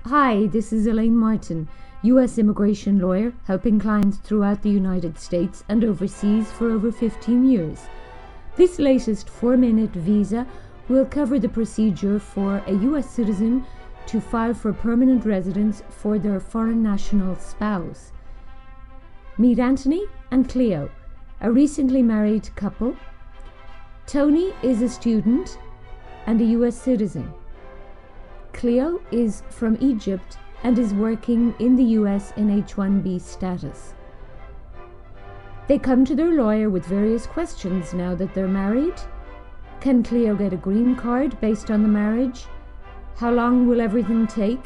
Hi, this is Elaine Martin, U.S. immigration lawyer, helping clients throughout the United States and overseas for over 15 years. This latest 4-minute visa will cover the procedure for a U.S. citizen to file for permanent residence for their foreign national spouse. Meet Anthony and Cleo, a recently married couple. Tony is a student and a U.S. citizen. Cleo is from Egypt and is working in the US in H-1B status. They come to their lawyer with various questions now that they're married. Can Cleo get a green card based on the marriage? How long will everything take?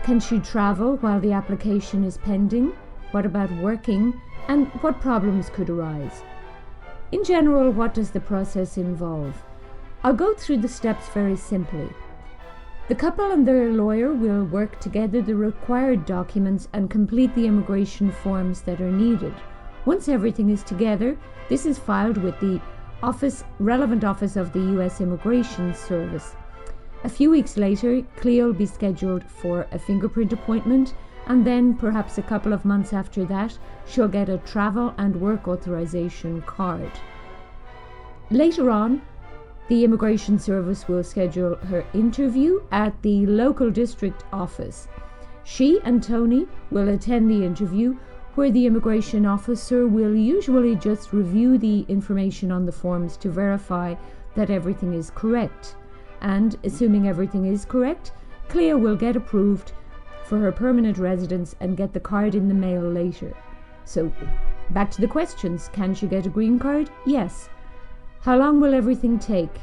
Can she travel while the application is pending? What about working? And what problems could arise? In general, what does the process involve? I'll go through the steps very simply. The couple and their lawyer will work together the required documents and complete the immigration forms that are needed. Once everything is together, this is filed with the relevant office of the U.S. Immigration Service. A few weeks later, Cleo will be scheduled for a fingerprint appointment, and then perhaps a couple of months after that, she'll get a travel and work authorization card. Later on, the Immigration Service will schedule her interview at the local district office. She and Tony will attend the interview, where the immigration officer will usually just review the information on the forms to verify that everything is correct. And assuming everything is correct, Cleo will get approved for her permanent residence and get the card in the mail later. So, back to the questions. Can she get a green card? Yes. How long will everything take?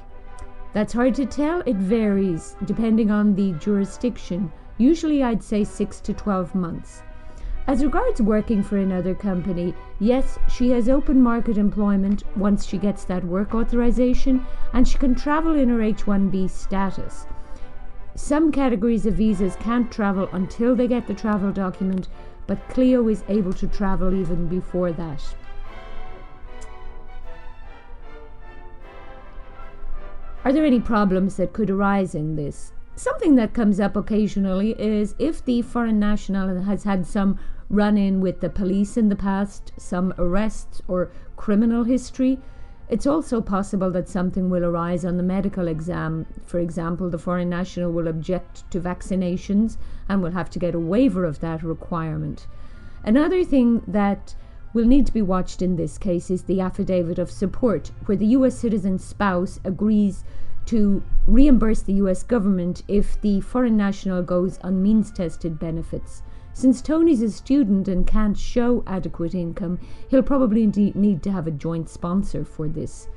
That's hard to tell. It varies depending on the jurisdiction. Usually I'd say 6 to 12 months. As regards working for another company, yes, she has open market employment once she gets that work authorization, and she can travel in her H-1B status. Some categories of visas can't travel until they get the travel document, but Cleo is able to travel even before that. Are there any problems that could arise in this? Something that comes up occasionally is if the foreign national has had some run-in with the police in the past, some arrests or criminal history. It's also possible that something will arise on the medical exam. For example, the foreign national will object to vaccinations and will have to get a waiver of that requirement. Another thing that will need to be watched in this case is the affidavit of support, where the US citizen's spouse agrees to reimburse the US government if the foreign national goes on means-tested benefits. Since Tony's a student and can't show adequate income, he'll probably need to have a joint sponsor for this.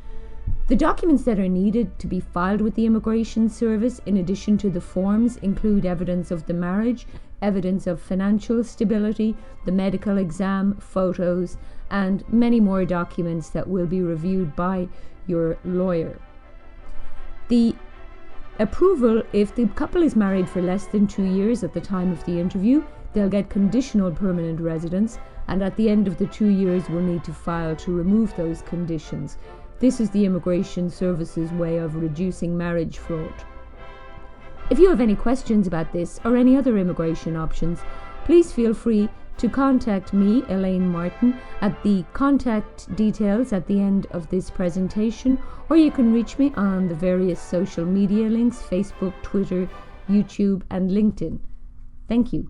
The documents that are needed to be filed with the Immigration Service, in addition to the forms, include evidence of the marriage, evidence of financial stability, the medical exam, photos, and many more documents that will be reviewed by your lawyer. The approval, if the couple is married for less than 2 years at the time of the interview, they'll get conditional permanent residence, and at the end of the 2 years will need to file to remove those conditions. This is the Immigration Service's way of reducing marriage fraud. If you have any questions about this or any other immigration options, please feel free to contact me, Elaine Martin, at the contact details at the end of this presentation, or you can reach me on the various social media links, Facebook, Twitter, YouTube, and LinkedIn. Thank you.